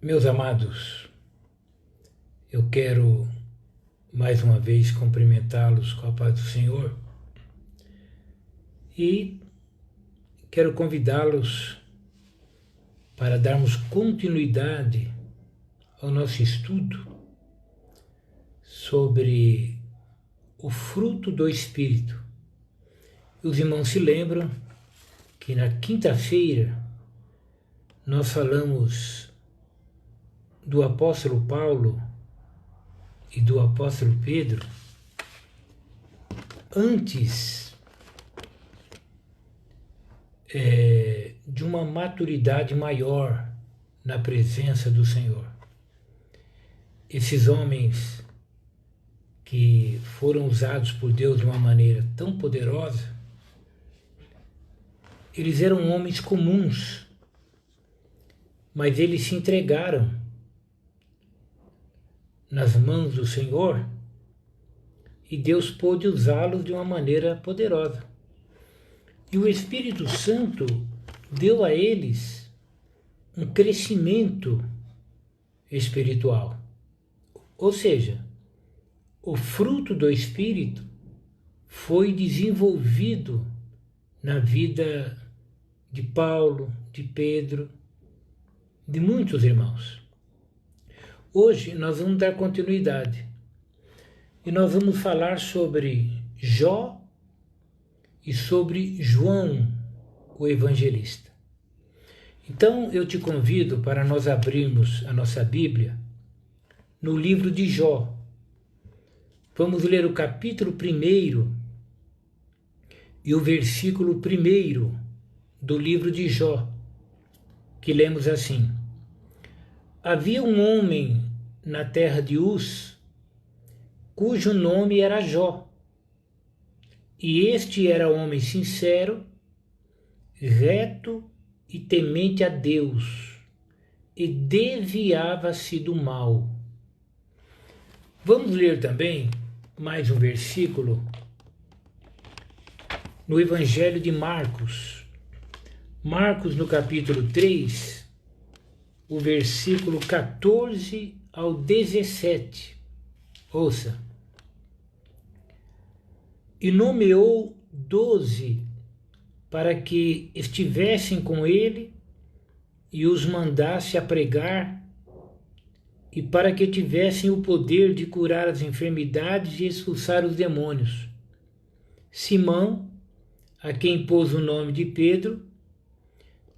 Meus amados, eu quero mais uma vez cumprimentá-los com a paz do Senhor e quero convidá-los para darmos continuidade ao nosso estudo sobre o fruto do Espírito. Os irmãos se lembram que na quinta-feira nós falamos do apóstolo Paulo e do apóstolo Pedro antes de uma maturidade maior na presença do Senhor. Esses homens que foram usados por Deus de uma maneira tão poderosa, eles eram homens comuns, mas eles se entregaram nas mãos do Senhor e Deus pôde usá-los de uma maneira poderosa. E o Espírito Santo deu a eles um crescimento espiritual. Ou seja, o fruto do Espírito foi desenvolvido na vida de Paulo, de Pedro, de muitos irmãos. Hoje nós vamos dar continuidade e nós vamos falar sobre Jó e sobre João, o evangelista. Então eu te convido para nós abrirmos a nossa Bíblia no livro de Jó. Vamos ler o capítulo 1 e o versículo 1 do livro de Jó, que lemos assim: Havia um homem na terra de Uz, cujo nome era Jó, e este era homem sincero, reto e temente a Deus, e desviava-se do mal. Vamos ler também mais um versículo no Evangelho de Marcos. Marcos, no capítulo 3, o versículo 14 ao 17. Ouça. E nomeou 12 para que estivessem com ele e os mandasse a pregar e para que tivessem o poder de curar as enfermidades e expulsar os demônios. Simão, a quem pôs o nome de Pedro,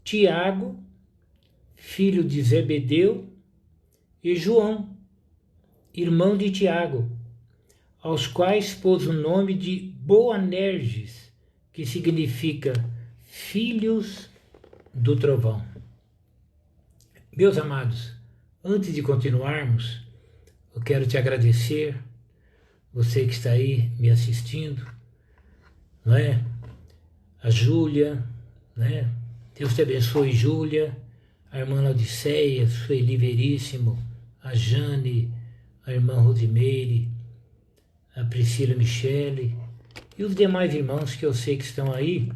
Tiago, filho de Zebedeu, e João, irmão de Tiago, aos quais pôs o nome de Boanerges, que significa filhos do trovão. Meus amados, antes de continuarmos, eu quero te agradecer, você que está aí me assistindo, não é? A Júlia, né? Deus te abençoe, Júlia, a irmã Laodiceia, Sueli Veríssimo, a Jane, a irmã Rosimeire, a Priscila Michele e os demais irmãos que eu sei que estão aí,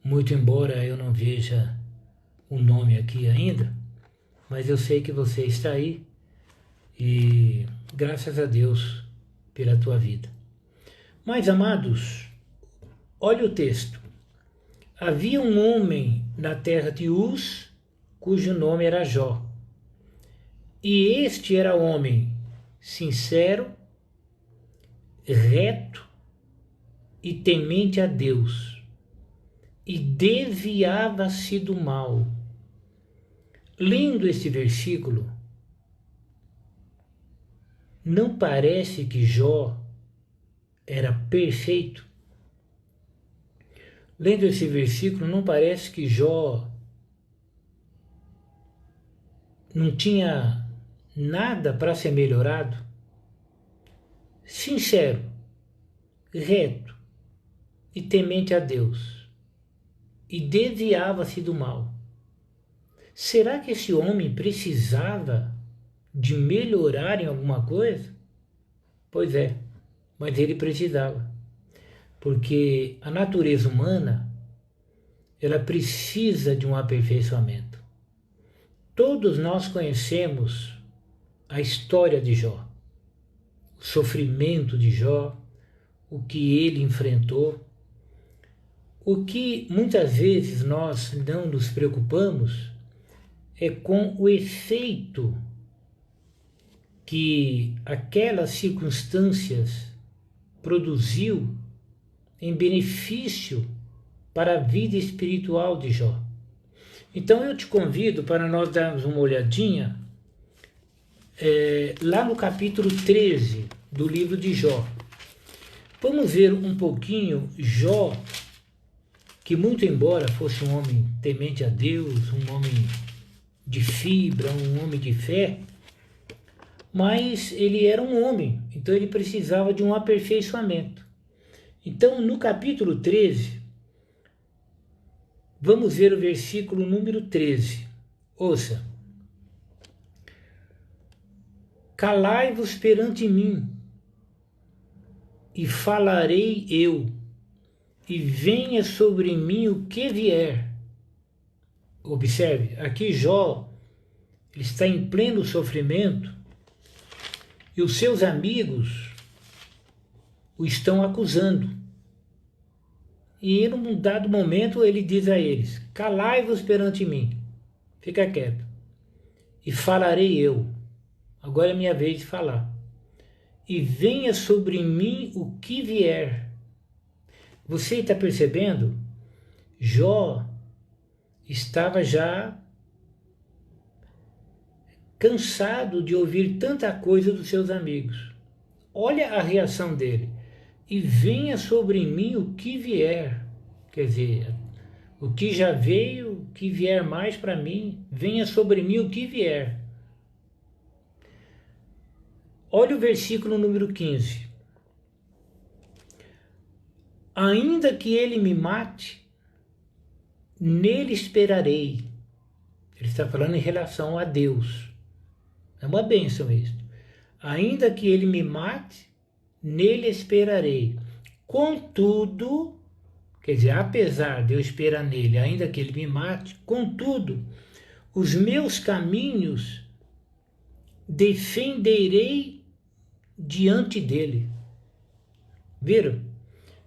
muito embora eu não veja o nome aqui ainda, mas eu sei que você está aí e graças a Deus pela tua vida. Mas, amados, olha o texto. Havia um homem na terra de Uz, cujo nome era Jó. E este era homem sincero, reto e temente a Deus, e desviava-se do mal. Lendo este versículo, não parece que Jó era perfeito? Lendo esse versículo, não parece que Jó não tinha nada para ser melhorado? Sincero, reto e temente a Deus, e desviava-se do mal. Será que esse homem precisava de melhorar em alguma coisa? Pois é, mas ele precisava. Porque a natureza humana, ela precisa de um aperfeiçoamento. Todos nós conhecemos a história de Jó, o sofrimento de Jó, o que ele enfrentou. O que muitas vezes nós não nos preocupamos é com o efeito que aquelas circunstâncias produziu em benefício para a vida espiritual de Jó. Então eu te convido para nós darmos uma olhadinha lá no capítulo 13 do livro de Jó. Vamos ver um pouquinho Jó, que muito embora fosse um homem temente a Deus, um homem de fibra, um homem de fé, mas ele era um homem, então ele precisava de um aperfeiçoamento. Então no capítulo 13, vamos ver o versículo número 13. Ouça. Calai-vos perante mim, e falarei eu, e venha sobre mim o que vier. Observe, aqui Jó ele está em pleno sofrimento, e os seus amigos o estão acusando. E em um dado momento ele diz a eles: calai-vos perante mim, fica quieto, e falarei eu. Agora é minha vez de falar. E venha sobre mim o que vier. Você está percebendo? Jó estava já cansado de ouvir tanta coisa dos seus amigos. Olha a reação dele. E venha sobre mim o que vier. Quer dizer, o que já veio, o que vier mais para mim, venha sobre mim o que vier. Olha o versículo número 15. Ainda que ele me mate, nele esperarei. Ele está falando em relação a Deus. É uma bênção isso. Ainda que ele me mate, nele esperarei. Contudo, quer dizer, apesar de eu esperar nele, ainda que ele me mate, contudo, os meus caminhos defenderei diante dele. Viram?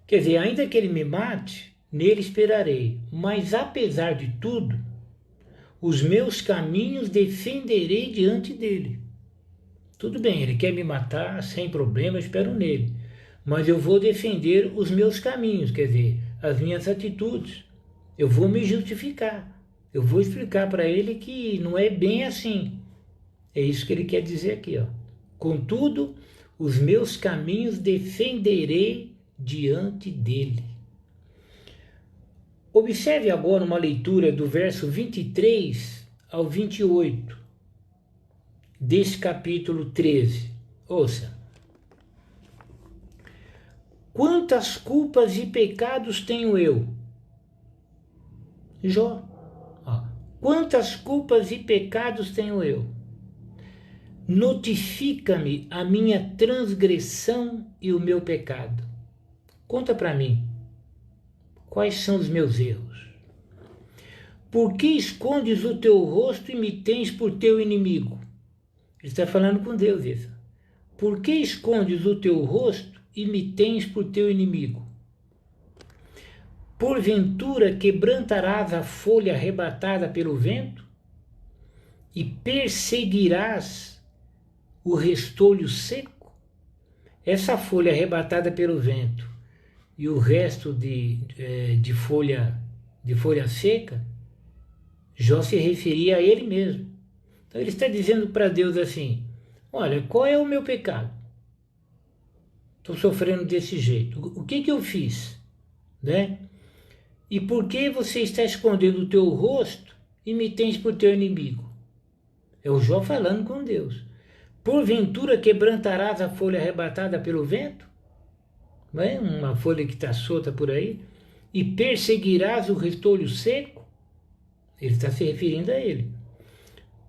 Quer dizer, ainda que ele me mate, nele esperarei. Mas apesar de tudo, os meus caminhos defenderei diante dele. Tudo bem, ele quer me matar, sem problema, eu espero nele. Mas eu vou defender os meus caminhos, quer dizer, as minhas atitudes. Eu vou me justificar. Eu vou explicar para ele que não é bem assim. É isso que ele quer dizer aqui, ó. Contudo, os meus caminhos defenderei diante dele. Observe agora uma leitura do verso 23 ao 28 desse capítulo 13. Ouça. Quantas culpas e pecados tenho eu? Jó. Quantas culpas e pecados tenho eu? Notifica-me a minha transgressão e o meu pecado. Conta para mim, quais são os meus erros? Por que escondes o teu rosto e me tens por teu inimigo? Ele está falando com Deus isso. Por que escondes o teu rosto e me tens por teu inimigo? Porventura quebrantarás a folha arrebatada pelo vento e perseguirás o restolho seco? Essa folha arrebatada pelo vento e o resto de folha seca, Jó se referia a ele mesmo. Então ele está dizendo para Deus assim: olha, qual é o meu pecado? Estou sofrendo desse jeito. O que eu fiz? Né? E por que você está escondendo o teu rosto e me tens por teu inimigo? É o Jó falando com Deus. Porventura quebrantarás a folha arrebatada pelo vento? Não é? Uma folha que está solta por aí. E perseguirás o restolho seco? Ele está se referindo a ele.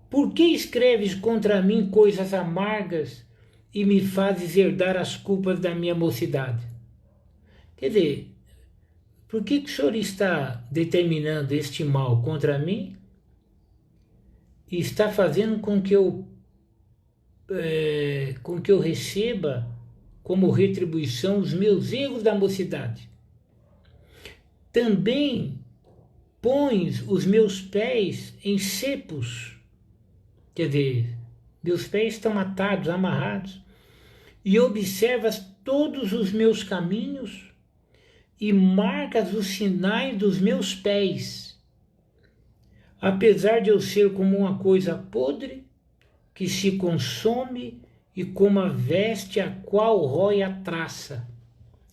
Por que escreves contra mim coisas amargas e me fazes herdar as culpas da minha mocidade? Quer dizer, por que o Senhor está determinando este mal contra mim e está fazendo com que eu receba como retribuição os meus erros da mocidade. Também pões os meus pés em cepos, quer dizer, meus pés estão atados, amarrados, e observas todos os meus caminhos e marcas os sinais dos meus pés. Apesar de eu ser como uma coisa podre, que se consome e como a veste a qual rói a traça.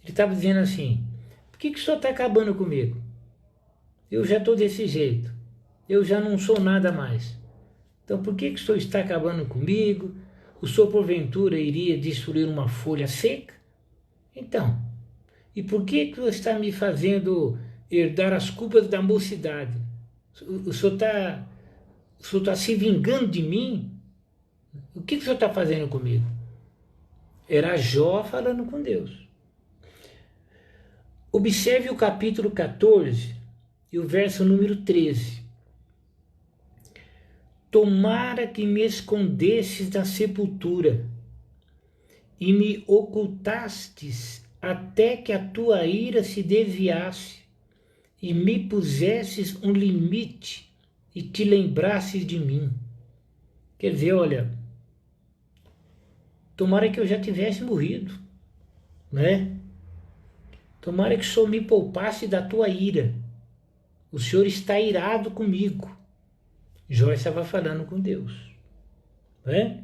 Ele estava dizendo assim, por que o senhor está acabando comigo? Eu já estou desse jeito, eu já não sou nada mais. Então por que o senhor está acabando comigo? O senhor porventura iria destruir uma folha seca? Então, e por que o senhor está me fazendo herdar as culpas da mocidade? O senhor está se vingando de mim? O que o senhor está fazendo comigo? Era Jó falando com Deus. Observe o capítulo 14 e o verso número 13. Tomara que me escondesses da sepultura e me ocultastes até que a tua ira se desviasse e me pusesses um limite e te lembrasses de mim. Quer dizer, olha, tomara que eu já tivesse morrido, né? Tomara que o Senhor me poupasse da tua ira. O Senhor está irado comigo. Jó estava falando com Deus, né?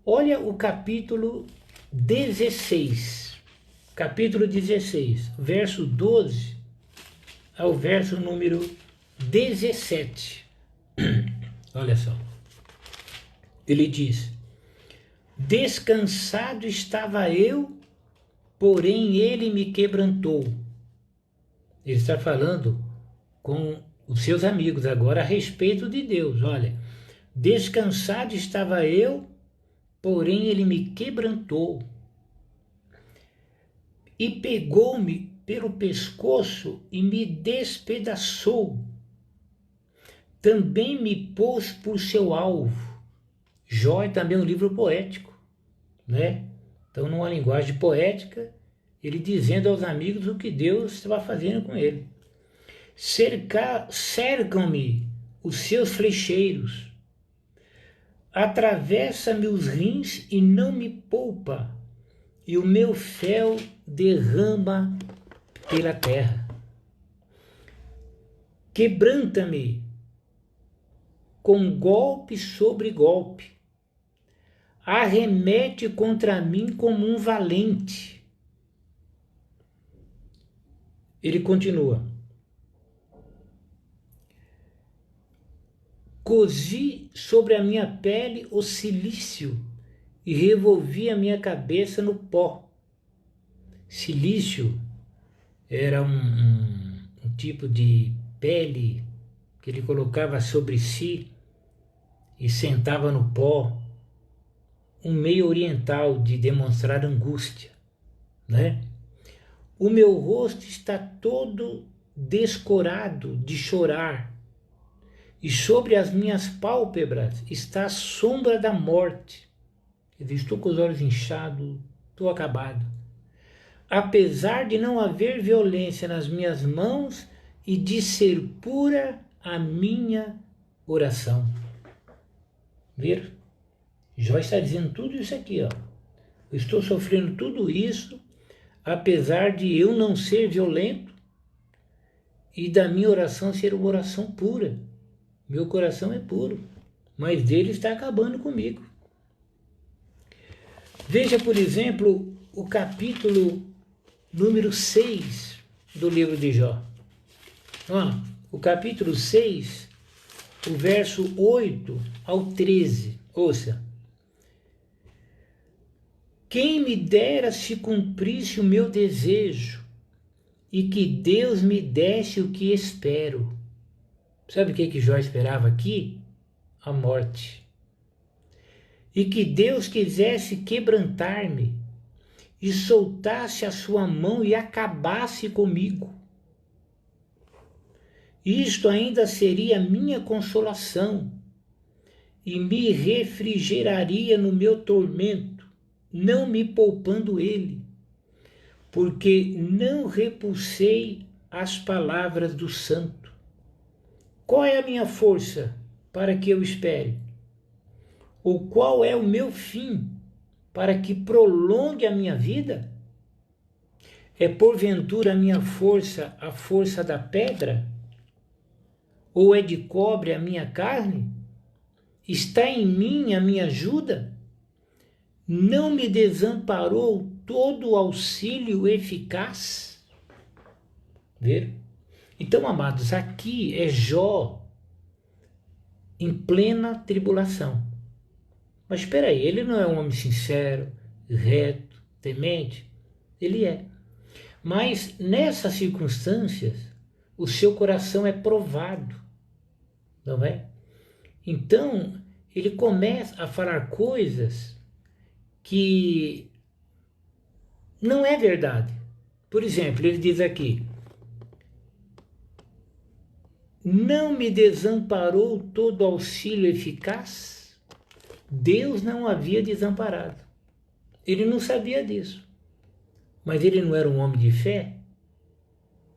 Olha o capítulo 16, verso 12 ao verso número 17. Olha só. Ele diz: descansado estava eu, porém ele me quebrantou. Ele está falando com os seus amigos agora a respeito de Deus. Olha, descansado estava eu, porém ele me quebrantou e pegou-me pelo pescoço e me despedaçou. Também me pôs por seu alvo. Jó é também um livro poético, né? Então, numa linguagem poética, ele dizendo aos amigos o que Deus estava fazendo com ele. Cercam-me os seus flecheiros, atravessa-me os rins e não me poupa, e o meu fel derrama pela terra. Quebranta-me com golpe sobre golpe, arremete contra mim como um valente. Ele continua: cozi sobre a minha pele o cilício e revolvi a minha cabeça no pó. Cilício era um tipo de pele que ele colocava sobre si e sentava no pó, um meio oriental de demonstrar angústia, né? O meu rosto está todo descorado de chorar, e sobre as minhas pálpebras está a sombra da morte. Eu estou com os olhos inchados, estou acabado. Apesar de não haver violência nas minhas mãos e de ser pura a minha oração. Ver? Jó está dizendo tudo isso aqui, ó. Eu estou sofrendo tudo isso, apesar de eu não ser violento e da minha oração ser uma oração pura. Meu coração é puro, mas dele está acabando comigo. Veja, por exemplo, o capítulo número 6 do livro de Jó. O capítulo 6, o verso 8 ao 13. Ouça. Quem me dera se cumprisse o meu desejo e que Deus me desse o que espero. Sabe o que Jó esperava aqui? A morte. E que Deus quisesse quebrantar-me e soltasse a sua mão e acabasse comigo. Isto ainda seria minha consolação, e me refrigeraria no meu tormento, não me poupando ele, porque não repulsei as palavras do santo. Qual é a minha força para que eu espere? Ou qual é o meu fim para que prolongue a minha vida? É porventura a minha força a força da pedra? Ou é de cobre a minha carne? Está em mim a minha ajuda? Não me desamparou todo o auxílio eficaz? Ver? Então, amados, aqui é Jó em plena tribulação. Mas espera aí, ele não é um homem sincero, reto, temente? Ele é. Mas nessas circunstâncias, o seu coração é provado, não é? Então, ele começa a falar coisas que não é verdade. Por exemplo, ele diz aqui: não me desamparou todo auxílio eficaz? Deus não havia desamparado. Ele não sabia disso. Mas ele não era um homem de fé?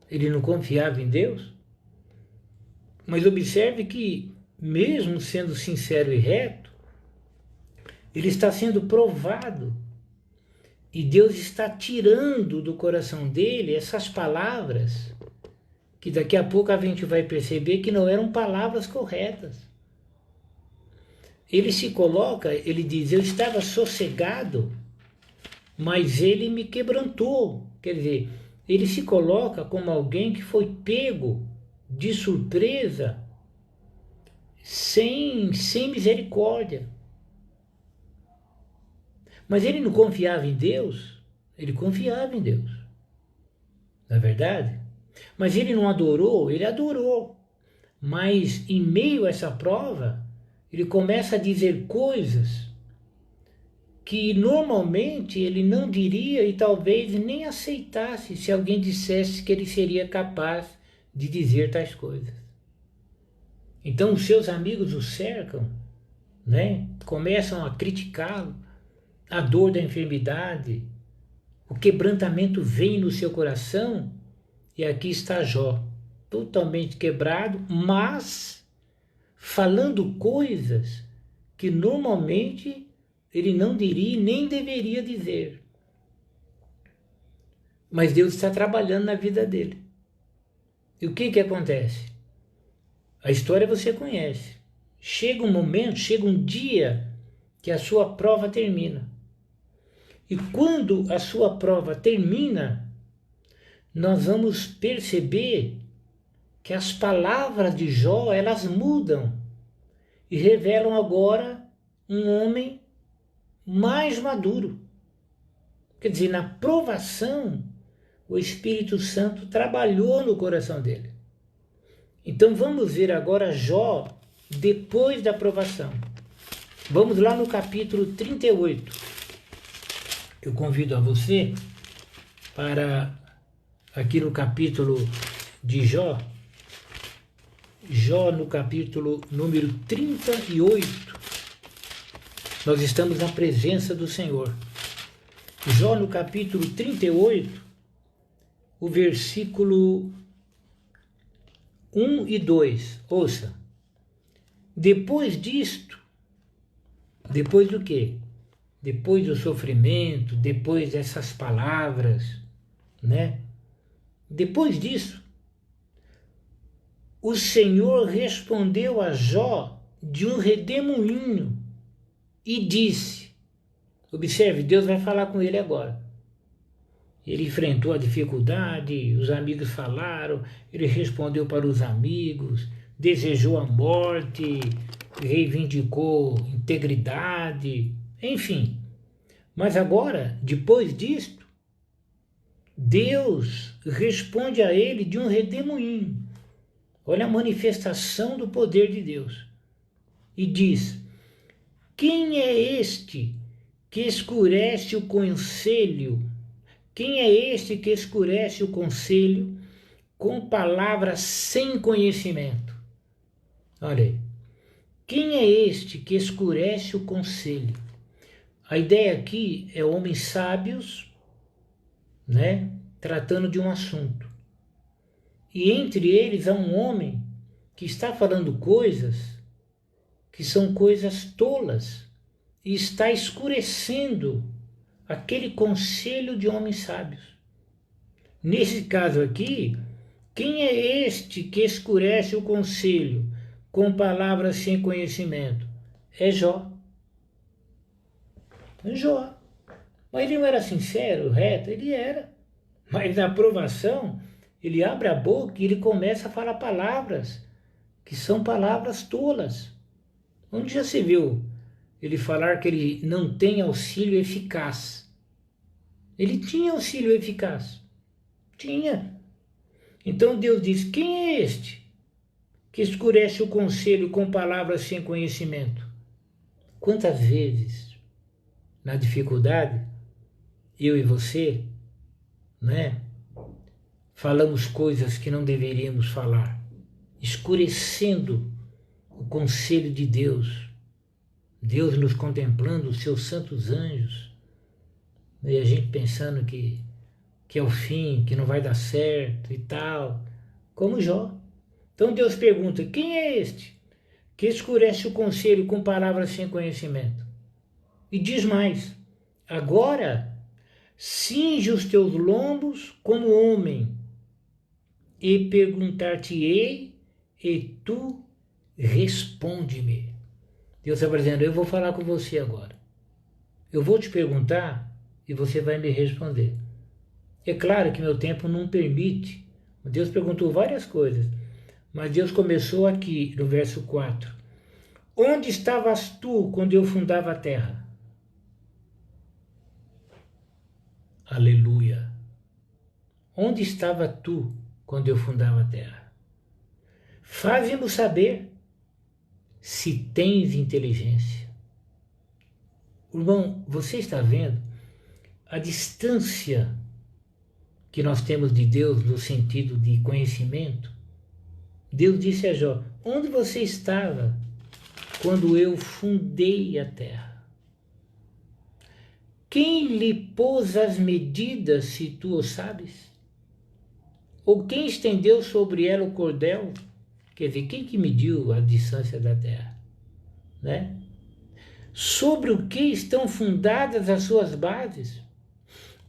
Ele não confiava em Deus? Mas observe que, mesmo sendo sincero e reto, ele está sendo provado. E Deus está tirando do coração dele essas palavras que daqui a pouco a gente vai perceber que não eram palavras corretas. Ele se coloca, ele diz: eu estava sossegado, mas ele me quebrantou. Quer dizer, ele se coloca como alguém que foi pego de surpresa, sem misericórdia. Mas ele não confiava em Deus? Ele confiava em Deus, não é verdade? Mas ele não adorou? Ele adorou. Mas em meio a essa prova, ele começa a dizer coisas que normalmente ele não diria e talvez nem aceitasse se alguém dissesse que ele seria capaz de dizer tais coisas. Então os seus amigos o cercam, né? Começam a criticá-lo, a dor da enfermidade, o quebrantamento vem no seu coração e aqui está Jó, totalmente quebrado, mas falando coisas que normalmente ele não diria e nem deveria dizer. Mas Deus está trabalhando na vida dele. E o que acontece? A história você conhece. Chega um momento, chega um dia que a sua prova termina. E quando a sua prova termina, nós vamos perceber que as palavras de Jó, elas mudam e revelam agora um homem mais maduro. Quer dizer, na provação, o Espírito Santo trabalhou no coração dele. Então vamos ver agora Jó depois da provação. Vamos lá no capítulo 38. Eu convido a você para, aqui no capítulo de Jó, Jó no capítulo número 38, nós estamos na presença do Senhor. Jó no capítulo 38, o versículo 1 e 2, ouça. Depois disto, depois do quê? Depois do sofrimento, depois dessas palavras, né? Depois disso, o Senhor respondeu a Jó de um redemoinho e disse, observe, Deus vai falar com ele agora. Ele enfrentou a dificuldade, os amigos falaram, ele respondeu para os amigos, desejou a morte, reivindicou integridade, enfim. Mas agora, depois disto, Deus responde a ele de um redemoinho. Olha a manifestação do poder de Deus. E diz: quem é este que escurece o conselho? Quem é este que escurece o conselho com palavras sem conhecimento? Olha aí. quem é este que escurece o conselho? A ideia aqui é homens sábios, né, tratando de um assunto. E entre eles há um homem que está falando coisas que são coisas tolas e está escurecendo aquele conselho de homens sábios. Nesse caso aqui, quem é este que escurece o conselho com palavras sem conhecimento? É Jó. Jó. Mas ele não era sincero, reto? Ele era. Mas na aprovação, ele abre a boca e ele começa a falar palavras que são palavras tolas. Onde já se viu ele falar que ele não tem auxílio eficaz? Ele tinha auxílio eficaz. Tinha. Então Deus diz, quem é este que escurece o conselho com palavras sem conhecimento? Quantas vezes, na dificuldade, eu e você, né, falamos coisas que não deveríamos falar, escurecendo o conselho de Deus, Deus nos contemplando, os seus santos anjos, e a gente pensando que é o fim, que não vai dar certo e tal, como Jó. Então Deus pergunta, quem é este que escurece o conselho com palavras sem conhecimento? E diz mais, agora cinge os teus lombos como homem, e perguntar-te-ei, e tu responde-me. Deus está dizendo, eu vou falar com você agora. Eu vou te perguntar e você vai me responder. É claro que meu tempo não permite. Deus perguntou várias coisas, mas Deus começou aqui no verso 4. Onde estavas tu quando eu fundava a terra? Aleluia. Onde estava tu quando eu fundava a terra? Faze-nos saber se tens inteligência. Irmão, você está vendo a distância que nós temos de Deus no sentido de conhecimento? Deus disse a Jó, onde você estava quando eu fundei a terra? Quem lhe pôs as medidas, se tu o sabes? Ou quem estendeu sobre ela o cordel? Quer dizer, quem que mediu a distância da terra? Né? Sobre o que estão fundadas as suas bases?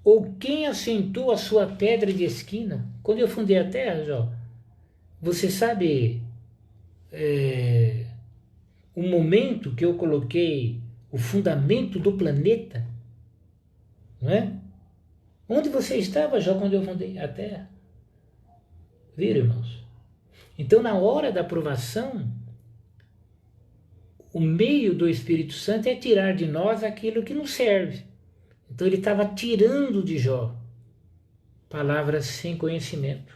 Ou quem assentou a sua pedra de esquina? Quando eu fundei a terra, Jó, você sabe o momento que eu coloquei o fundamento do planeta? Não é? Onde você estava, Jó, quando eu fundei a terra? Viram, irmãos? Então, na hora da aprovação, o meio do Espírito Santo é tirar de nós aquilo que nos serve. Então, ele estava tirando de Jó palavras sem conhecimento.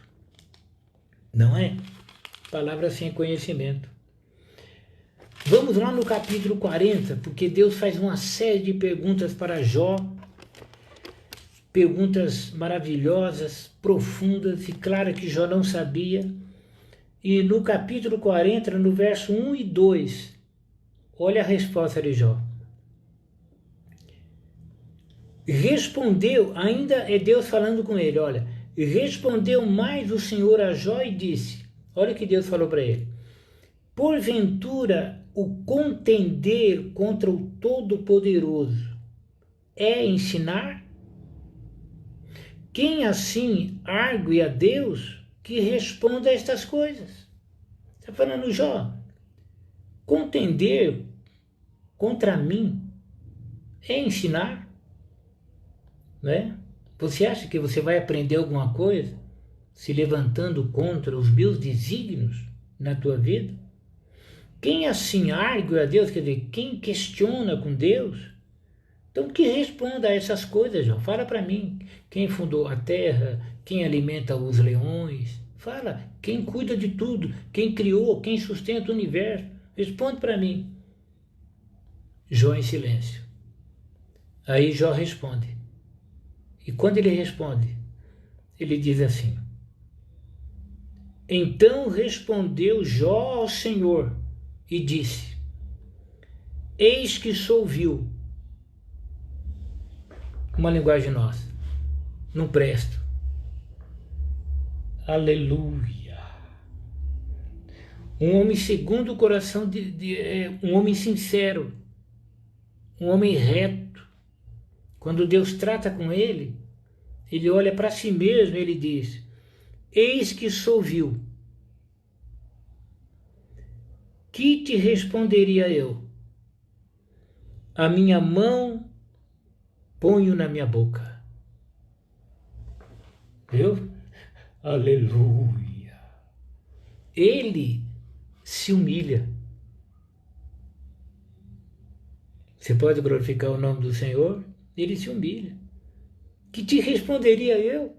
Não é? Palavras sem conhecimento. Vamos lá no capítulo 40, porque Deus faz uma série de perguntas para Jó, perguntas maravilhosas, profundas, e claro que Jó não sabia. E no capítulo 40, no verso 1 e 2, olha a resposta de Jó. Respondeu, ainda é Deus falando com ele, olha, respondeu mais o Senhor a Jó e disse, olha o que Deus falou para ele, porventura o contender contra o Todo-Poderoso é ensinar? Quem assim argue a Deus que responda a estas coisas? Está falando, Jó, contender contra mim é ensinar? Né? Você acha que você vai aprender alguma coisa se levantando contra os meus desígnios na tua vida? Quem assim argue a Deus, quer dizer, quem questiona com Deus, então que responda a essas coisas, Jó. Fala para mim, quem fundou a terra, quem alimenta os leões, fala, quem cuida de tudo, quem criou, quem sustenta o universo, responde para mim. Jó em silêncio. Aí Jó responde. E quando ele responde, ele diz assim, então respondeu Jó ao Senhor e disse, eis que sou vil. Uma linguagem nossa. Não presto. Aleluia. Um homem segundo o coração um homem sincero, um homem reto. Quando Deus trata com ele, ele olha para si mesmo e ele diz: eis que sou vil. Que te responderia eu? A minha mão ponho na minha boca. Viu? Aleluia. Ele se humilha. Você pode glorificar o nome do Senhor? Ele se humilha. Que te responderia eu?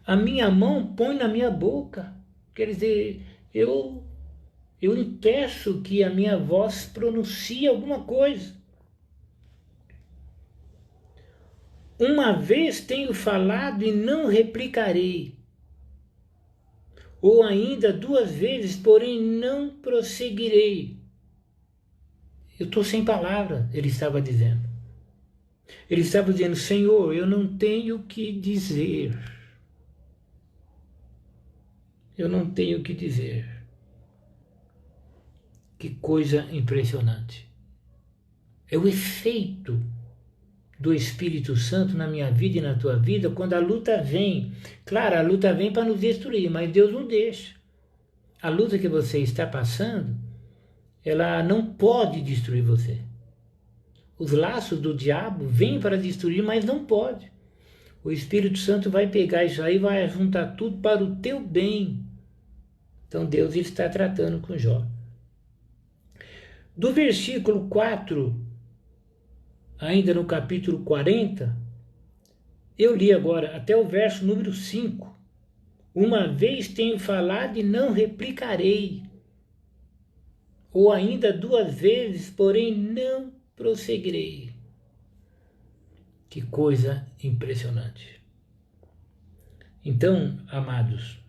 A minha mão põe na minha boca. Quer dizer, eu impeço que a minha voz pronuncie alguma coisa. Uma vez tenho falado e não replicarei. Ou ainda 2 vezes, porém não prosseguirei. Eu estou sem palavra, ele estava dizendo. Ele estava dizendo: Senhor, eu não tenho o que dizer. Eu não tenho o que dizer. Que coisa impressionante. É o efeito do Espírito Santo na minha vida e na tua vida quando a luta vem. Claro, a luta vem para nos destruir, mas Deus não deixa. A luta que você está passando, ela não pode destruir você. Os laços do diabo vêm para destruir, mas não pode. O Espírito Santo vai pegar isso aí e vai juntar tudo para o teu bem. Então Deus está tratando com Jó. Do versículo 4, ainda no capítulo 40, eu li agora até o verso número 5. Uma vez tenho falado e não replicarei. Ou ainda 2 vezes, porém não prosseguirei. Que coisa impressionante. Então, amados,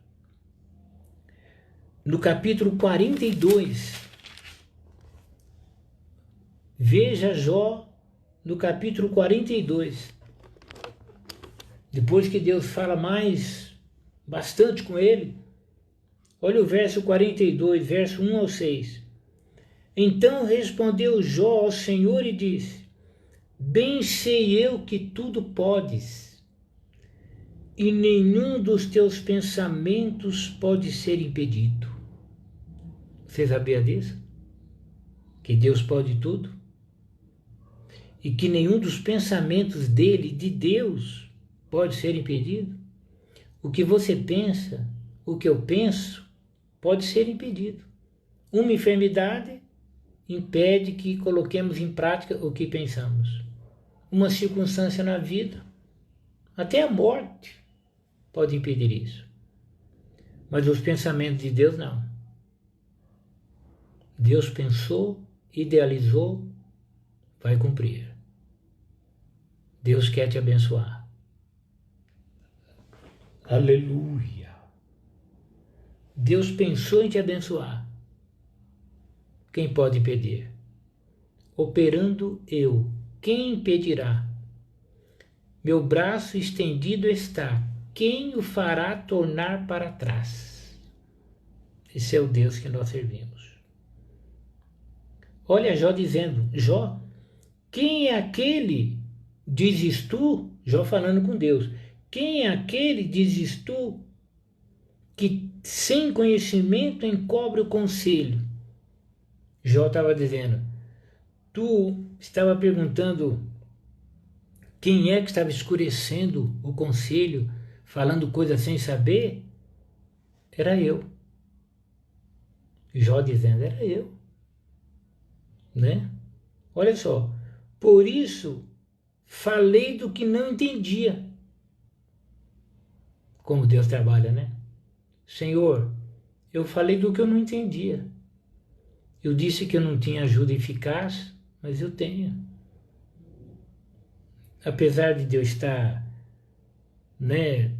no capítulo 42, veja Jó no capítulo 42. Depois que Deus fala bastante com ele, olha o verso 42, verso 1 ao 6. Então respondeu Jó ao Senhor e disse: bem sei eu que tudo podes, e nenhum dos teus pensamentos pode ser impedido. Você sabia disso? Que Deus pode tudo? E que nenhum dos pensamentos dele, de Deus, pode ser impedido? O que você pensa, o que eu penso, pode ser impedido. Uma enfermidade impede que coloquemos em prática o que pensamos. Uma circunstância na vida, até a morte, pode impedir isso. Mas os pensamentos de Deus não. Deus pensou, idealizou, vai cumprir. Deus quer te abençoar. Aleluia. Deus pensou em te abençoar. Quem pode impedir? Operando eu, quem impedirá? Meu braço estendido está, quem o fará tornar para trás? Esse é o Deus que nós servimos. Olha Jó dizendo: Jó, quem é aquele, dizes tu? Jó falando com Deus. Quem é aquele, dizes tu, que sem conhecimento encobre o conselho? Jó estava dizendo: tu estava perguntando quem é que estava escurecendo o conselho, falando coisas sem saber? Era eu. Jó dizendo: era eu. Né? Olha só, por isso falei do que não entendia. Como Deus trabalha, né? Senhor, eu falei do que eu não entendia. Eu disse que eu não tinha ajuda eficaz, mas eu tenho. Apesar de Deus estar, né,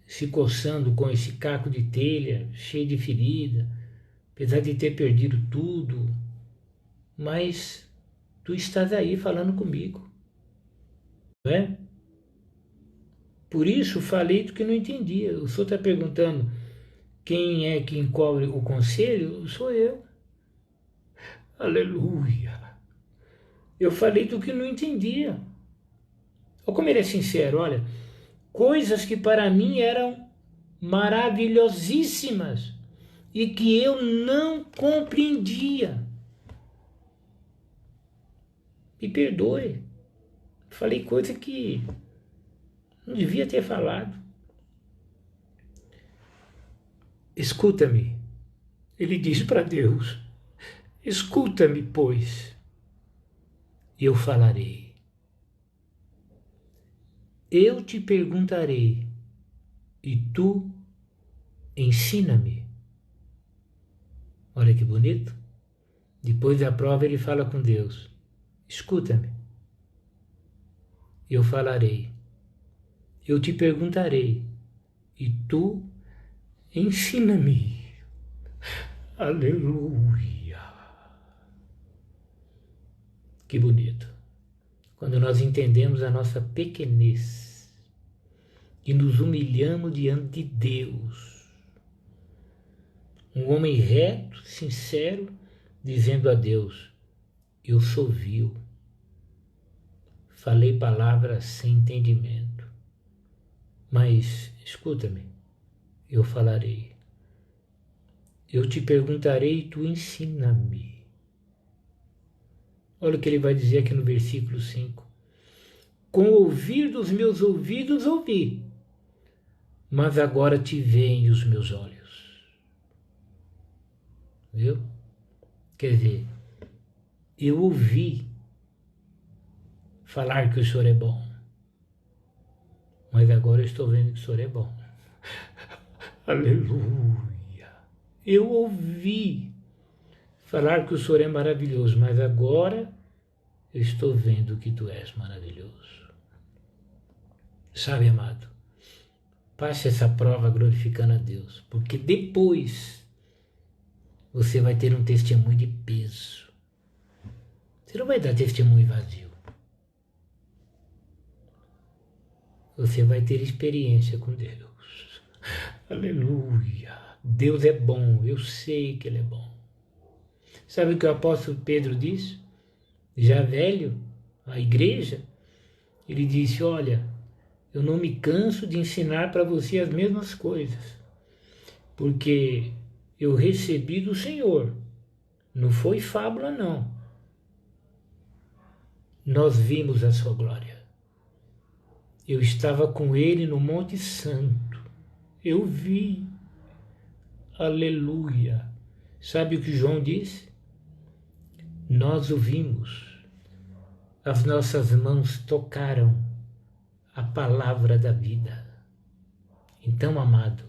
se coçando com esse caco de telha, cheio de ferida, apesar de ter perdido tudo, mas tu estás aí falando comigo, não é? Por isso falei do que não entendia. O senhor está perguntando quem é que encobre o conselho? Sou eu. Aleluia. Eu falei do que não entendia. Olha como ele é sincero, olha. Coisas que para mim eram maravilhosíssimas e que eu não compreendia. Me perdoe. Falei coisa que não devia ter falado. Escuta-me. Ele diz para Deus: escuta-me, pois, e eu falarei. Eu te perguntarei, e tu ensina-me. Olha que bonito. Depois da prova ele fala com Deus: escuta-me, eu falarei. Eu te perguntarei, e tu ensina-me. Aleluia. Que bonito. Quando nós entendemos a nossa pequenez e nos humilhamos diante de Deus. Um homem reto, sincero, dizendo a Deus: eu sou vil, falei palavras sem entendimento, mas escuta-me, eu falarei. Eu te perguntarei e tu ensina-me. Olha o que ele vai dizer aqui no versículo 5. Com o ouvir dos meus ouvidos ouvi, mas agora te veem os meus olhos. Viu? Quer dizer, eu ouvi falar que o Senhor é bom, mas agora eu estou vendo que o Senhor é bom. Aleluia. Eu ouvi falar que o Senhor é maravilhoso, mas agora eu estou vendo que tu és maravilhoso. Sabe, amado, passe essa prova glorificando a Deus, porque depois você vai ter um testemunho de peso. Você não vai dar testemunho vazio. Você vai ter experiência com Deus. Aleluia. Deus é bom, eu sei que Ele é bom. Sabe o que o apóstolo Pedro diz? Já velho, a igreja, ele disse: olha, eu não me canso de ensinar para você as mesmas coisas, porque eu recebi do Senhor, não foi fábula não. Nós vimos a sua glória. Eu estava com ele no Monte Santo, eu vi. Aleluia. Sabe o que João disse? Nós o vimos, as nossas mãos tocaram a palavra da vida. Então, amado,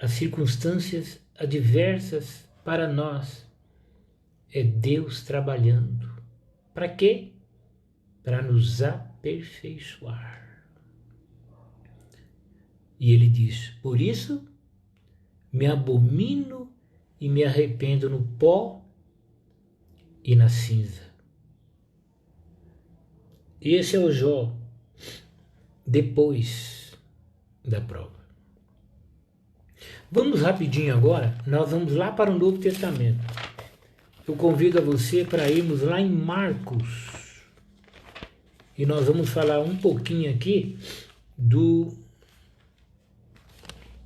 as circunstâncias adversas para nós é Deus trabalhando. Para quê? Para nos aperfeiçoar. E ele diz: por isso me abomino e me arrependo no pó e na cinza. Esse é o Jó depois da prova. Vamos rapidinho agora, nós vamos lá para o Novo Testamento. Eu convido a você para irmos lá em Marcos. E nós vamos falar um pouquinho aqui do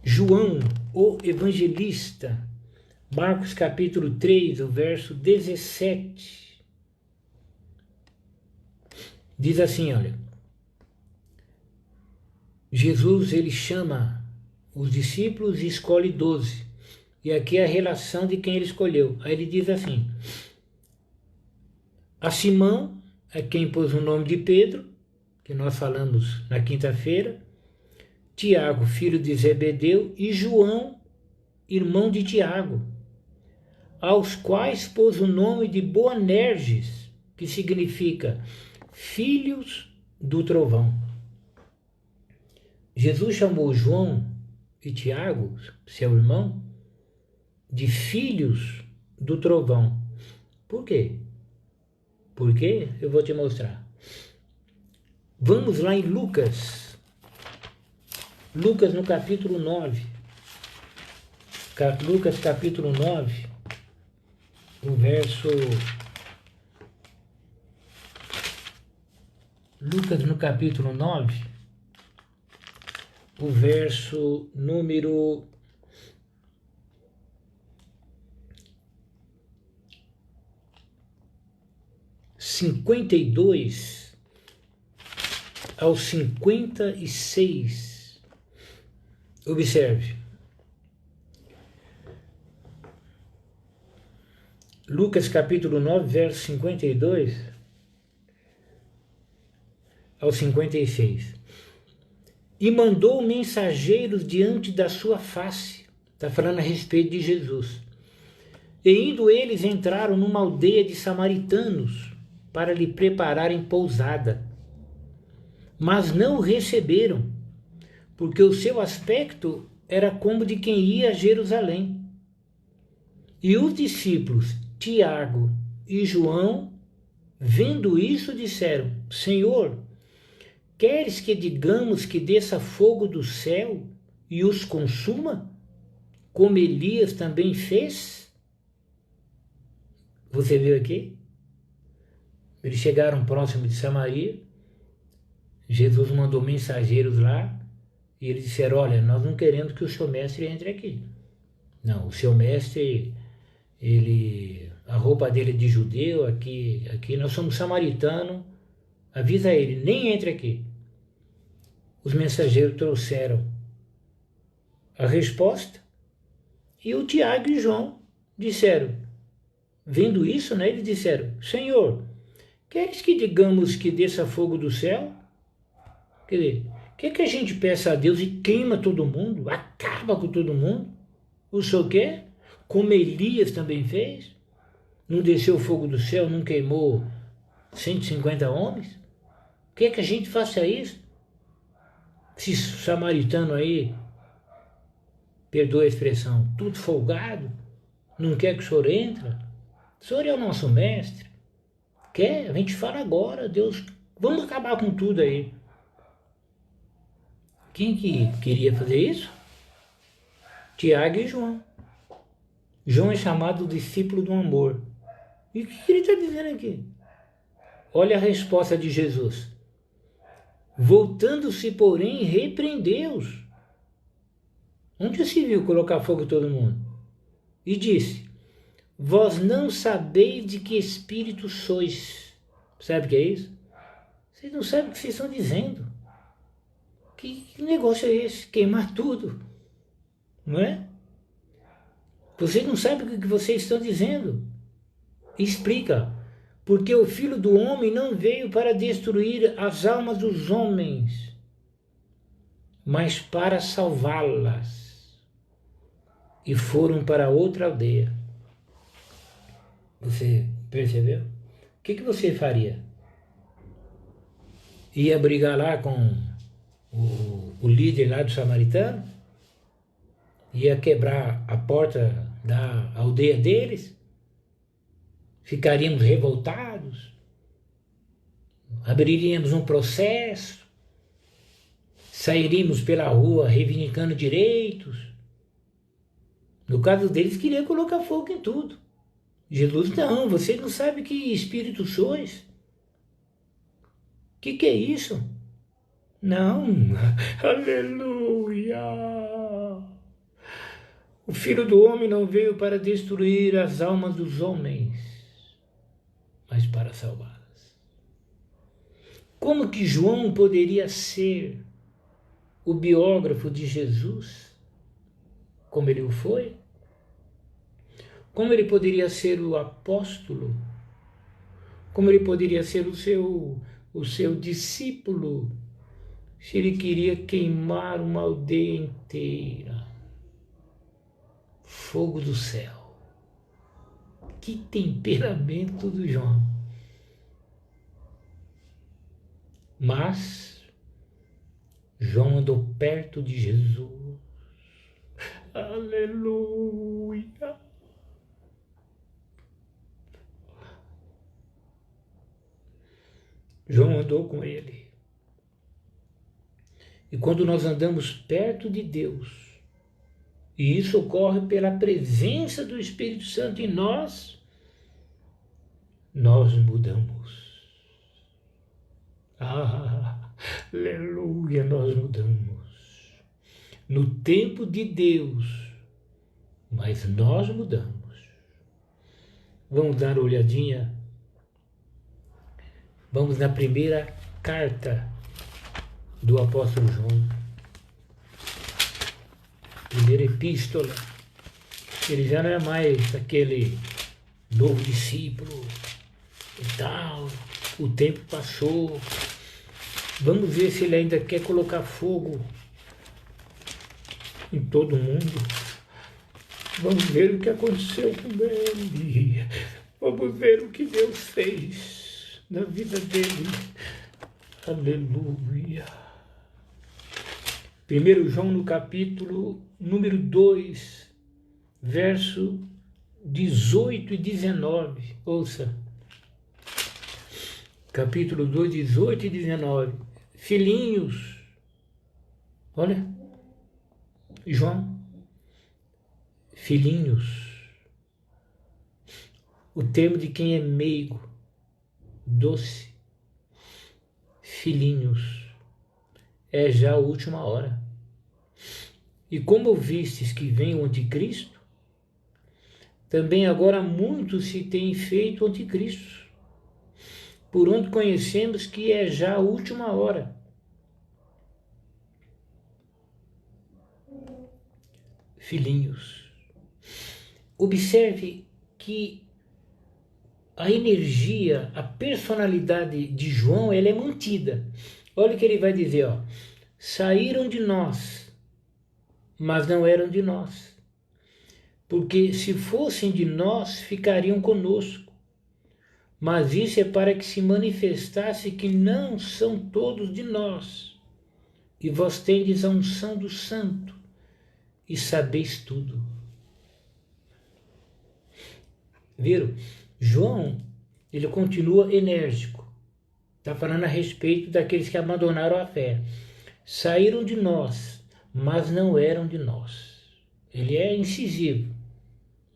João, o evangelista. Marcos capítulo 3, o verso 17. Diz assim, olha. Jesus, ele chama os discípulos e escolhe 12. E aqui é a relação de quem ele escolheu. Aí ele diz assim: a Simão é quem pôs o nome de Pedro, que nós falamos na quinta-feira, Tiago, filho de Zebedeu, e João, irmão de Tiago, aos quais pôs o nome de Boanerges, que significa filhos do trovão. Jesus chamou João e Tiago, seu irmão, de filhos do trovão. Por quê? Por quê? Eu vou te mostrar. Vamos lá em Lucas. Lucas no capítulo 9. Lucas capítulo 9, o verso... Lucas no capítulo 9, o verso número 52 ao 56. Observe. Lucas capítulo 9, verso 52 ao 56. E mandou mensageiros diante da sua face. Está falando a respeito de Jesus. E indo eles entraram numa aldeia de samaritanos para lhe prepararem pousada. Mas não o receberam, porque o seu aspecto era como de quem ia a Jerusalém. E os discípulos Tiago e João, vendo isso, disseram: Senhor, queres que digamos que desça fogo do céu e os consuma, como Elias também fez? Você viu aqui? Eles chegaram próximo de Samaria, Jesus mandou mensageiros lá, e eles disseram: olha, nós não queremos que o seu mestre entre aqui. Não, o seu mestre, a roupa dele é de judeu, aqui nós somos samaritanos, avisa ele, nem entre aqui. Os mensageiros trouxeram a resposta, e o Tiago e João disseram, vendo isso, né, eles disseram: Senhor, queres que digamos que desça fogo do céu? Quer dizer, quer que a gente peça a Deus e queima todo mundo, acaba com todo mundo? O senhor quer? Como Elias também fez? Não desceu fogo do céu, não queimou 150 homens? Quer que a gente faça isso? Esse samaritano aí, perdoa a expressão, tudo folgado, não quer que o senhor entre? O senhor é o nosso mestre. Quer? A gente fala agora, Deus, vamos acabar com tudo aí. Quem que queria fazer isso? Tiago e João. João é chamado discípulo do amor. E o que ele está dizendo aqui? Olha a resposta de Jesus. Voltando-se, porém, repreendeu-os. Onde se viu colocar fogo em todo mundo? E disse: Vós não sabeis de que espírito sois. Sabe o que é isso? Vocês não sabem o que vocês estão dizendo. Que negócio é esse? Queimar tudo. Não é? Vocês não sabem o que vocês estão dizendo. Explica. Porque o Filho do Homem não veio para destruir as almas dos homens, mas para salvá-las. E foram para outra aldeia. Você percebeu? O que você faria? Ia brigar lá com o líder lá do samaritano? Ia quebrar a porta da aldeia deles? Ficaríamos revoltados? Abriríamos um processo? Sairíamos pela rua reivindicando direitos? No caso deles, queria colocar fogo em tudo. Jesus, não, vocês não sabem que espírito sois. Que é isso? Não, aleluia! O Filho do Homem não veio para destruir as almas dos homens, mas para salvá-las. Como que João poderia ser o biógrafo de Jesus, como ele o foi? Como ele poderia ser o apóstolo? Como ele poderia ser o seu discípulo, se ele queria queimar uma aldeia inteira? Fogo do céu. Que temperamento do João. Mas João andou perto de Jesus. Aleluia. João andou com ele. E quando nós andamos perto de Deus, e isso ocorre pela presença do Espírito Santo em nós, nós mudamos. Aleluia, nós mudamos. No tempo de Deus, mas nós mudamos. Vamos dar uma olhadinha. Vamos na primeira carta do apóstolo João. Primeira epístola. Ele já não é mais aquele novo discípulo e tal. O tempo passou. Vamos ver se ele ainda quer colocar fogo em todo mundo. Vamos ver o que aconteceu com ele. Vamos ver o que Deus fez na vida dele. Aleluia. 1 João no capítulo número 2, verso 18 e 19. Ouça. Capítulo 2, 18 e 19. Filhinhos. Olha. João. Filhinhos. O termo de quem é meigo, doce. Filhinhos. É já a última hora. E como ouvistes que vem o anticristo, também agora muitos se têm feito anticristos, por onde conhecemos que é já a última hora. Filhinhos. Observe que a energia, a personalidade de João, ela é mantida. Olha o que ele vai dizer, ó. Saíram de nós, mas não eram de nós. Porque se fossem de nós, ficariam conosco. Mas isso é para que se manifestasse que não são todos de nós. E vós tendes a unção do Santo, e sabeis tudo. Viram? João, ele continua enérgico. Está falando a respeito daqueles que abandonaram a fé. Saíram de nós, mas não eram de nós. Ele é incisivo.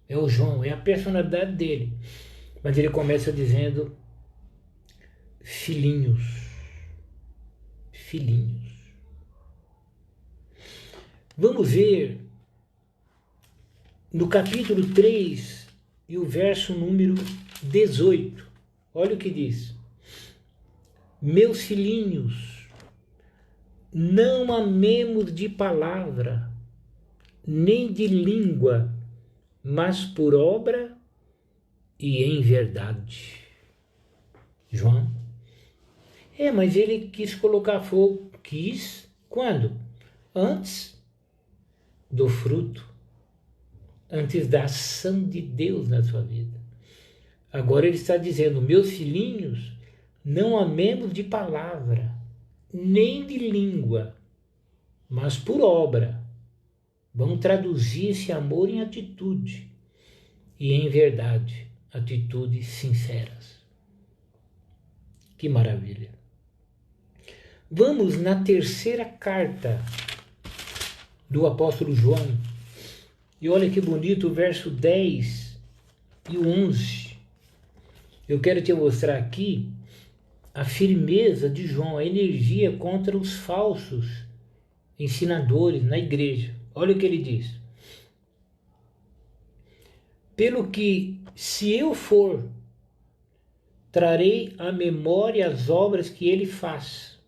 É o João, é a personalidade dele. Mas ele começa dizendo, filhinhos. Filhinhos. Vamos ver no capítulo 3 e o verso número 18. Olha o que diz. Meus filhinhos, não amemos de palavra, nem de língua, mas por obra e em verdade. João? Mas ele quis colocar fogo. Quis? Quando? Antes do fruto. Antes da ação de Deus na sua vida. Agora ele está dizendo, meus filhinhos, não amemos de palavra, nem de língua, mas por obra. Vamos traduzir esse amor em atitude e em verdade, atitudes sinceras. Que maravilha. Vamos na terceira carta do apóstolo João. E olha que bonito o verso 10 e o 11. Eu quero te mostrar aqui a firmeza de João, a energia contra os falsos ensinadores na igreja. Olha o que ele diz. Pelo que, se eu for, trarei à memória as obras que ele faz,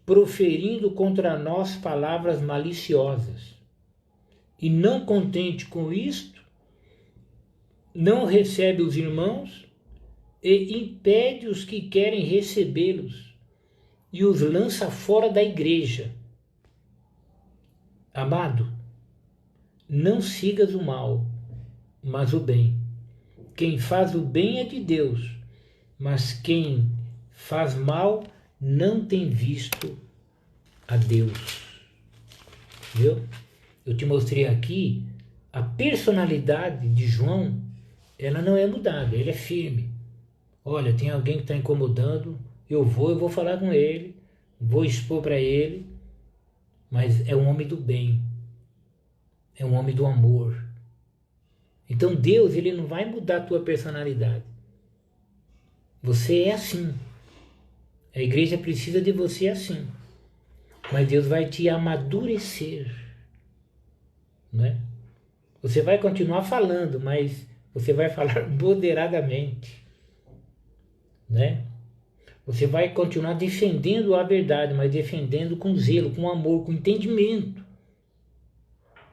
proferindo contra nós palavras maliciosas. E não contente com isto, não recebe os irmãos e impede os que querem recebê-los e os lança fora da igreja. Amado, não sigas o mal, mas o bem. Quem faz o bem é de Deus, mas quem faz mal não tem visto a Deus. Viu? Eu te mostrei aqui a personalidade de João, ela não é mudada, ele é firme. Olha, tem alguém que está incomodando, Eu vou falar com ele, vou expor para ele, mas é um homem do bem, é um homem do amor. Então Deus, ele não vai mudar a tua personalidade. Você é assim. A igreja precisa de você assim. Mas Deus vai te amadurecer, né? Você vai continuar falando, mas você vai falar moderadamente, né? Você vai continuar defendendo a verdade, mas defendendo com zelo, com amor, com entendimento.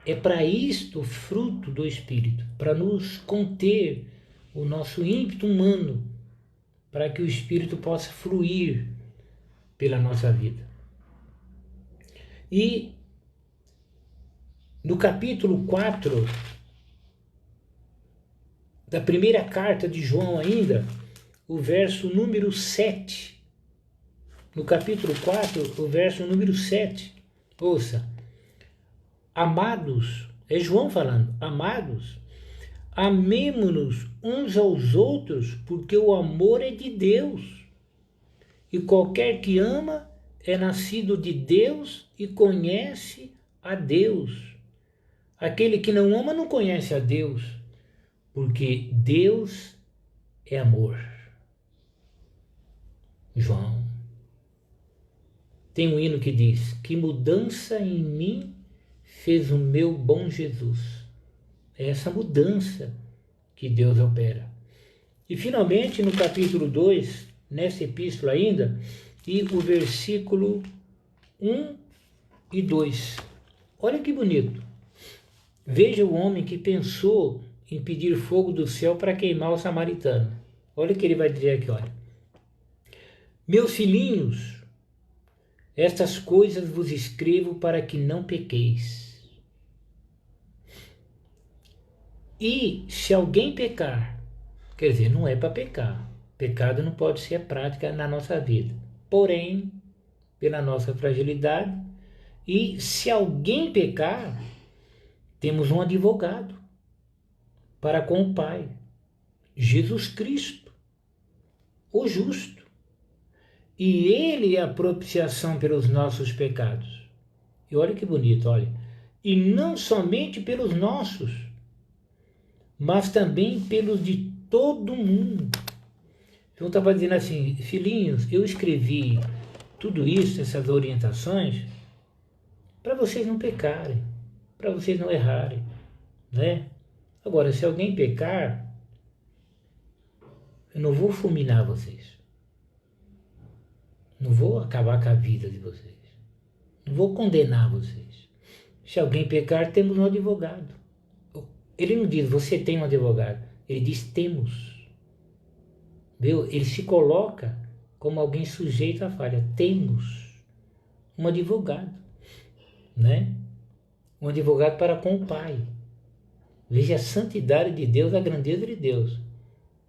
É para isto o fruto do Espírito, para nos conter o nosso ímpeto humano, para que o Espírito possa fluir pela nossa vida. E no capítulo 4 da primeira carta de João ainda, o verso número 7. No capítulo 4, o verso número 7. Ouça. Amados, é João falando, amados, amemo-nos uns aos outros, porque o amor é de Deus. E qualquer que ama é nascido de Deus e conhece a Deus. Aquele que não ama não conhece a Deus, porque Deus é amor. João. Tem um hino que diz: que mudança em mim fez o meu bom Jesus. É essa mudança que Deus opera. E finalmente no capítulo 2, nessa epístola ainda, e o versículo 1 e 2. Olha que bonito. Veja o homem que pensou em pedir fogo do céu para queimar o samaritano. Olha o que ele vai dizer aqui, olha. Meus filhinhos, estas coisas vos escrevo para que não pequeis. E se alguém pecar, quer dizer, não é para pecar. Pecado não pode ser prática na nossa vida. Porém, pela nossa fragilidade, e se alguém pecar, temos um advogado para com o Pai, Jesus Cristo, o justo. E ele é a propiciação pelos nossos pecados. E olha que bonito, olha. E não somente pelos nossos, mas também pelos de todo mundo. Então estava dizendo assim, filhinhos, eu escrevi tudo isso, essas orientações, para vocês não pecarem, para vocês não errarem, né? Agora, se alguém pecar, eu não vou fulminar vocês. Não vou acabar com a vida de vocês. Não vou condenar vocês. Se alguém pecar, temos um advogado. Ele não diz, você tem um advogado. Ele diz, temos. Viu? Ele se coloca como alguém sujeito à falha. Temos um advogado, né? Um advogado para com o Pai. Veja a santidade de Deus, a grandeza de Deus.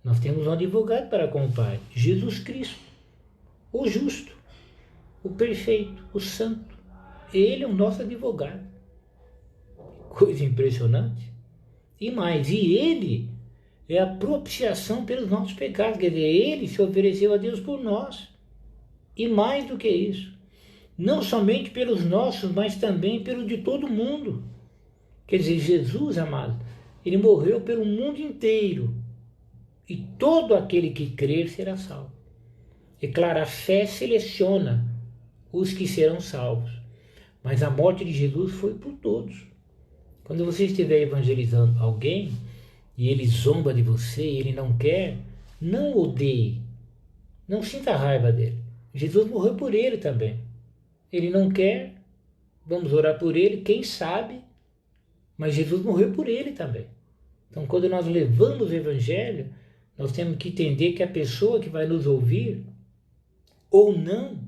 Nós temos um advogado para com o Pai, Jesus Cristo, o justo, o perfeito, o santo. Ele é o nosso advogado. Coisa impressionante. E mais, e ele é a propiciação pelos nossos pecados. Quer dizer, ele se ofereceu a Deus por nós. E mais do que isso, não somente pelos nossos, mas também pelos de todo mundo. Quer dizer, Jesus, amado, ele morreu pelo mundo inteiro. E todo aquele que crer será salvo. É claro, a fé seleciona os que serão salvos. Mas a morte de Jesus foi por todos. Quando você estiver evangelizando alguém e ele zomba de você, ele não quer, não odeie. Não sinta raiva dele. Jesus morreu por ele também. Ele não quer, vamos orar por ele, quem sabe, mas Jesus morreu por ele também. Então, quando nós levamos o evangelho, nós temos que entender que a pessoa que vai nos ouvir, ou não,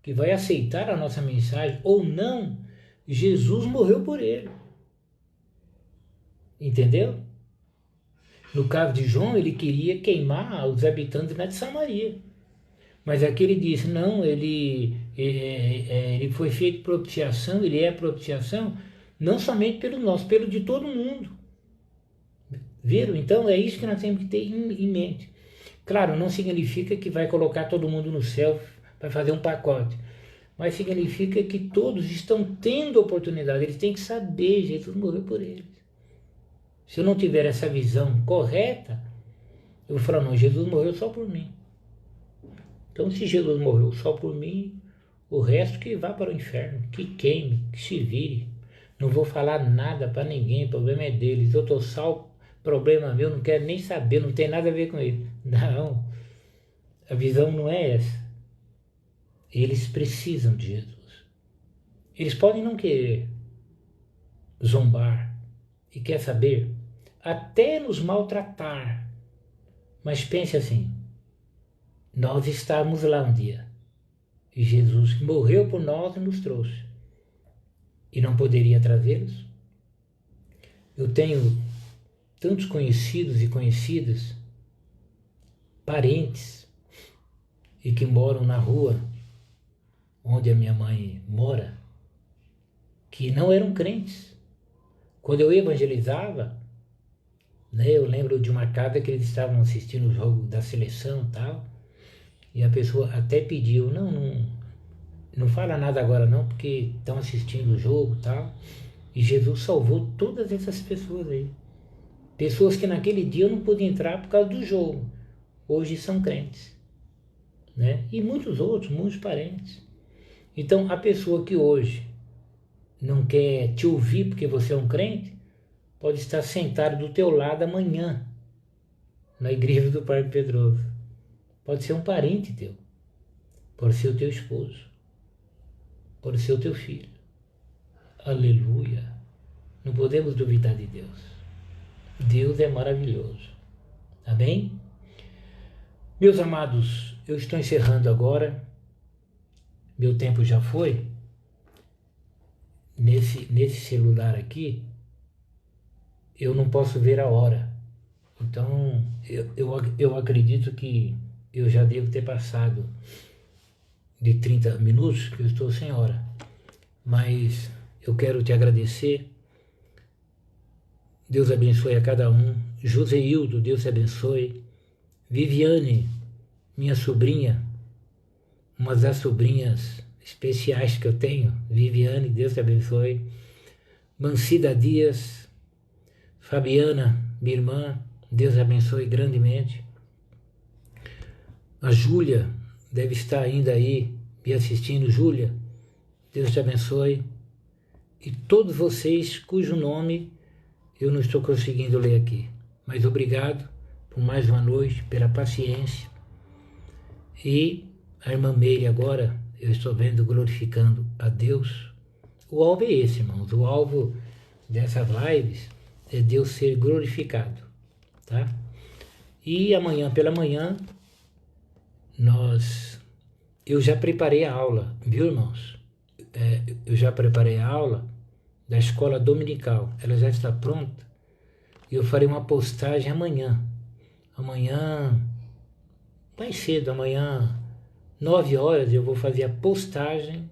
que vai aceitar a nossa mensagem, ou não, Jesus morreu por ele. Entendeu? No caso de João, ele queria queimar os habitantes de Samaria. Mas aqui ele disse, não, ele foi feito propiciação, ele é propiciação, não somente pelo nosso, pelo de todo mundo. Viram? Então é isso que nós temos que ter em mente. Claro, não significa que vai colocar todo mundo no céu, vai fazer um pacote, mas significa que todos estão tendo oportunidade, eles têm que saber, Jesus morreu por eles. Se eu não tiver essa visão correta, eu vou falar, não, Jesus morreu só por mim. Então, se Jesus morreu só por mim, o resto que vá para o inferno, que queime, que se vire. Não vou falar nada para ninguém, o problema é deles. Eu estou salvo, problema meu, não quero nem saber, não tem nada a ver com ele. Não, a visão não é essa. Eles precisam de Jesus. Eles podem não querer zombar e quer saber, até nos maltratar. Mas pense assim, nós estávamos lá um dia e Jesus que morreu por nós nos trouxe e não poderia trazê-los? Eu tenho tantos conhecidos e conhecidas, parentes, e que moram na rua onde a minha mãe mora, que não eram crentes. Quando eu evangelizava, né, eu lembro de uma casa que eles estavam assistindo o jogo da seleção e tal, e a pessoa até pediu, não fala nada agora não, porque estão assistindo o jogo e tal, e Jesus salvou todas essas pessoas aí. Pessoas que naquele dia eu não pude entrar por causa do jogo, hoje são crentes, né? E muitos outros, muitos parentes. Então, a pessoa que hoje não quer te ouvir porque você é um crente, pode estar sentado do teu lado amanhã, na igreja do Parque Pedroso. Pode ser um parente teu, pode ser o teu esposo, pode ser o teu filho. Aleluia! Não podemos duvidar de Deus. Deus é maravilhoso. Amém? Meus amados, eu estou encerrando agora. Meu tempo já foi. Nesse celular aqui, eu não posso ver a hora. Então, eu acredito que eu já devo ter passado de 30 minutos, que eu estou sem hora. Mas eu quero te agradecer. Deus abençoe a cada um. Joseildo, Deus te abençoe. Viviane, minha sobrinha, uma das sobrinhas especiais que eu tenho. Viviane, Deus te abençoe. Mancida Dias, Fabiana, minha irmã, Deus abençoe grandemente. A Júlia deve estar ainda aí me assistindo. Júlia, Deus te abençoe. E todos vocês cujo nome eu não estou conseguindo ler aqui. Mas obrigado por mais uma noite, pela paciência. E a irmã Meire agora, eu estou vendo glorificando a Deus. O alvo é esse, irmãos. O alvo dessas lives é Deus ser glorificado, tá? E amanhã pela manhã, eu já preparei a aula, viu, irmãos? Eu já preparei a aula da escola dominical. Ela já está pronta. E eu farei uma postagem amanhã. Amanhã, mais cedo, amanhã, 9 horas, eu vou fazer a postagem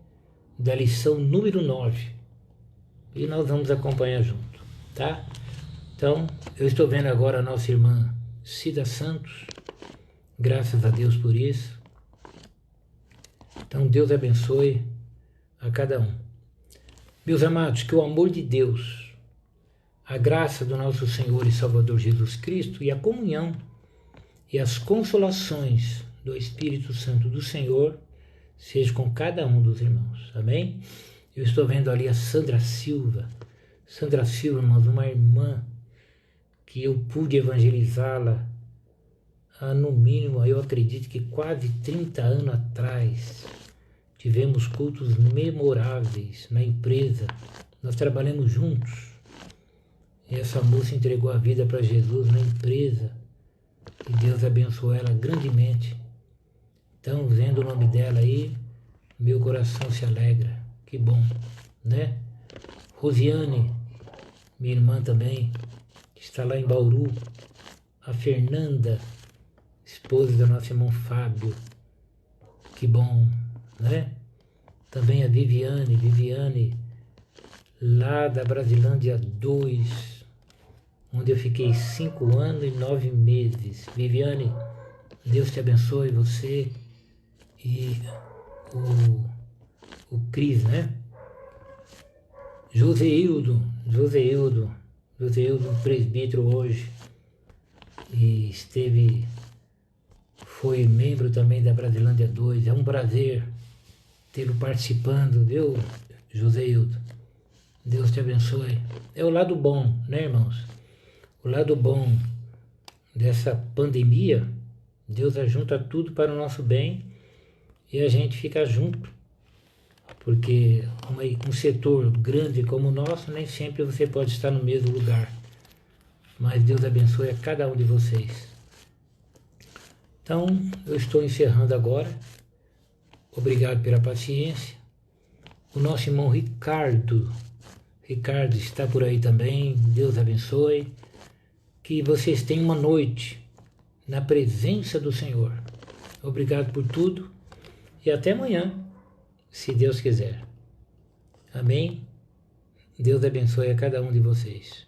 da lição número 9. E nós vamos acompanhar junto, tá? Então, eu estou vendo agora a nossa irmã Cida Santos. Graças a Deus por isso. Então, Deus abençoe a cada um. Meus amados, que o amor de Deus, a graça do nosso Senhor e Salvador Jesus Cristo e a comunhão e as consolações do Espírito Santo do Senhor seja com cada um dos irmãos. Amém? Eu estou vendo ali a Sandra Silva. Sandra Silva, irmãos, uma irmã que eu pude evangelizá-la há, no mínimo, eu acredito que quase 30 anos atrás. Tivemos cultos memoráveis na empresa. Nós trabalhamos juntos. E essa moça entregou a vida para Jesus na empresa. E Deus abençoou ela grandemente. Então, vendo o nome dela aí, meu coração se alegra. Que bom, né? Rosiane, minha irmã também, que está lá em Bauru. A Fernanda, esposa do nosso irmão Fábio. Que bom, né? Também a Viviane, lá da Brasilândia 2, onde eu fiquei 5 anos e 9 meses. Viviane, Deus te abençoe, você e o Cris, né? Joseildo, presbítero hoje, e foi membro também da Brasilândia 2. É um prazer tê-lo participando, viu, Joseildo? Deus te abençoe. É o lado bom, né, irmãos? O lado bom dessa pandemia, Deus ajunta tudo para o nosso bem e a gente fica junto, porque um setor grande como o nosso, nem sempre você pode estar no mesmo lugar. Mas Deus abençoe a cada um de vocês. Então, eu estou encerrando agora. Obrigado pela paciência. O nosso irmão Ricardo está por aí também. Deus abençoe. Que vocês tenham uma noite na presença do Senhor. Obrigado por tudo e até amanhã, se Deus quiser. Amém? Deus abençoe a cada um de vocês.